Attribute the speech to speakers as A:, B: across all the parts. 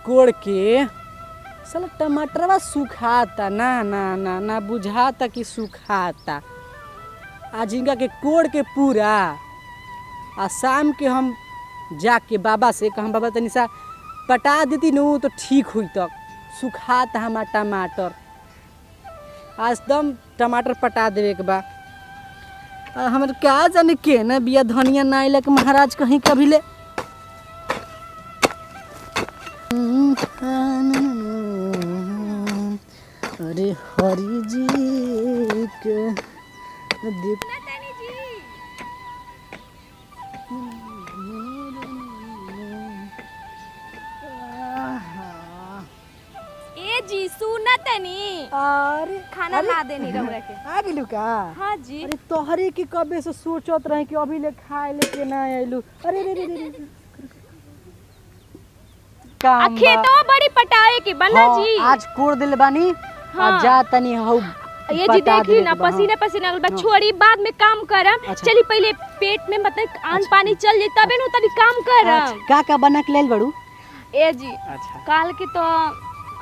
A: कोड़ के साला टमाटरवा सुखाता ना ना ना ना बुझाता कि सुखाता। आज इनका के कोड़ के पूरा आ शाम के हम जाके बाबा से कहम बाबा तनी सा पटा देती न तो ठीक हुई तक सुखाता हमार टमाटर। आज दम टमाटर पटा देवे के बा। हमर क्या जाने के न बिया धनिया ना आइला के महाराज कहीं कभी ले। अरे हरि जी के दीप
B: जी सुना तनी।
A: अरे
B: खाना ला देनी रहुआ के
A: आ गेलू का?
B: हाँ जी।
A: अरे तोहरे के कबे से सोचत रहे कि अभी ले खाए लेके ना आइलू। अरे रे रे रे काम
B: खेतवा बड़ी पटाए के बना जी।
A: आज कोड़ दिल बानी।
B: हाँ।
A: आज जा तनी हौ
B: ये जी देखी ना पसीने पसीने लगल बा। छोड़ी बाद में काम करम।
A: अच्छा।
B: चली पहले पेट में मतलब अन्न पानी चल जाई तबे नु तनी काम करम।
A: का बना के लेल बड़ू?
B: ए जी
A: अच्छा
B: काल के तो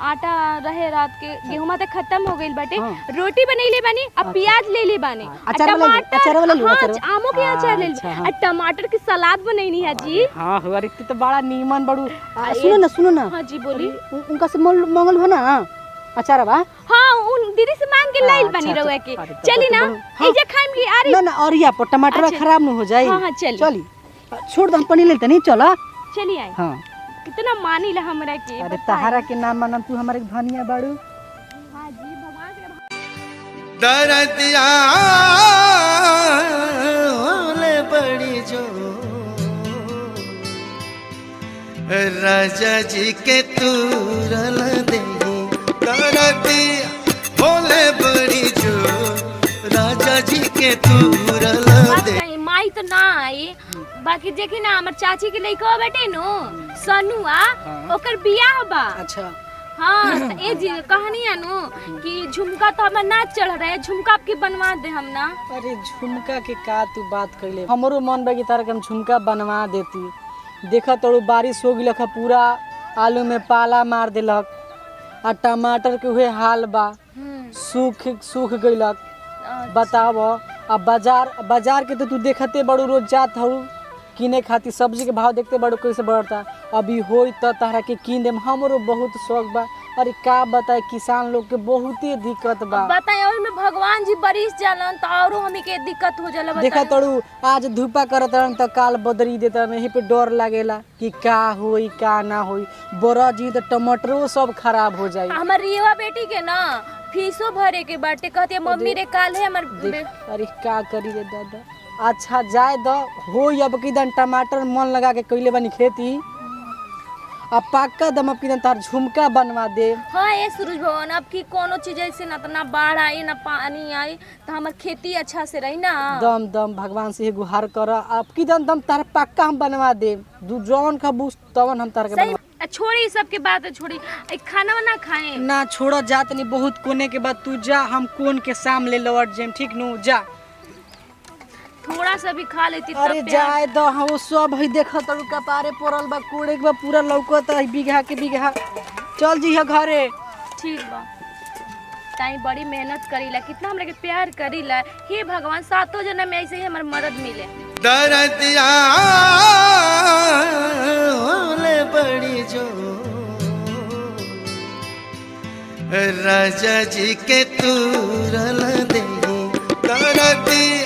B: आटा रहे रात के गेहूं तक खत्म हो गइल बाटे।
A: हाँ।
B: रोटी बनैले बानी अब प्याज ले ले बानी
A: अचार वाला ले
B: हाँ, आमों के अचार ले
A: अच्छा, हाँ।
B: और टमाटर की सलाद बनैनी है जी।
A: हां अरे तो बड़ा नीमन बड़ू। सुनो ना
B: हाँ जी बोली।
A: उनका से मंगल हो ना अचार बा।
B: हाँ उन दीदी से मांग के लाइल बनी रहुआ के। चली ना ए जे खाइम ली अरे
A: ना ना और या पर टमाटर खराब न हो जाए।
B: हां हां
A: चली छोड़ दम पनी लेते नहीं चला।
B: चली आई।
A: हां
B: कितना मानी ला हमरा के।
A: अरे तहारा के नाम मानम तू हमारे धनिया बाड़ू।
B: हां जी भगवान के
C: दरदिया होले बड़ी जो राजा जी के तूरल देही। दरदिया होले बड़ी जो राजा जी के तूरल देही।
B: माई तो ना आई बाकी देखी ना हमर चाची के लइका बेटे नो सनुआ ओकर बियाह बा।
A: अच्छा
B: हाँ तो ए जी कहानी है नो कि झुमका तो हमार ना चढ़ रहे झुमका आपके बनवा दे हम ना।
A: अरे झुमका के का तू बात कइले हमरो मन बा कि तारा के हम झुमका बनवा देती। देखा तोड़ू बारिश हो गिलक पूरा आलू में पाला मार देलक आ टमाटर के हुए हाल बा सूख गइलक। बताव अब बाजार के तो तू देखते बड़ू रोज जात हूँ किने खाती सब्जी के भाव देखते बड़ो कैसे बढ़ता। अभी होई त तारा के कीन देम हमरो बहुत शौक बा। अरे का बताए किसान लोग के बहुते दिक्कत बा।
B: बताए और में भगवान जी बारिश जालन त औरो हमी के दिक्कत हो जाला।
A: देखा तड़ू आज धूपा करत रहन त काल बदरी देता यही पे डर लागेला कि का होई का ना होई। बोरा जी त टमाटरो सब खराब हो जाई।
B: हमर रिवा बेटी के ना फीसो भरे के बाटे कहते मम्मी रे काल है हमर।
A: अरे का करी रे दादा। अच्छा जाए द हो अब किदन टमाटर मन लगा के कइले बनी खेती अब पक्का दम अब किदन तार झुमका बनवा दे।
B: हाँ ये सूरज भगवान अब की कोनो चीज ऐसे ना तो ना बाढ़ आई ना पानी आई तो हमार खेती अच्छा से रही ना।
A: दम दम भगवान से गुहार कर अब किदन दम तार पक्का हम बनवा दे। दू जौन का बूस तवन हम तार के बनवा।
B: छोड़ी सब के बात है छोड़ी खाना ना खाए
A: ना छोड़ जात नहीं बहुत कोने के बाद तू जा हम कोन के शाम ले लौट जेम ठीक नु जा
B: थोड़ा सा भी खा लेती।
A: अरे जाए दो हम सब है देख तड़ू कपारे पड़ल बा कोड़े के बा पूरा लौकत है बीघा के बीघा। चल जी घरे
B: ठीक बा ताई बड़ी मेहनत करीला कितना हमरा के प्यार करीला। हे भगवान सातों जन्म में ऐसे ही हमार मदद मिले।
C: दरदिया होले बड़ी जो राजा जी के तूरल देही। दरदिया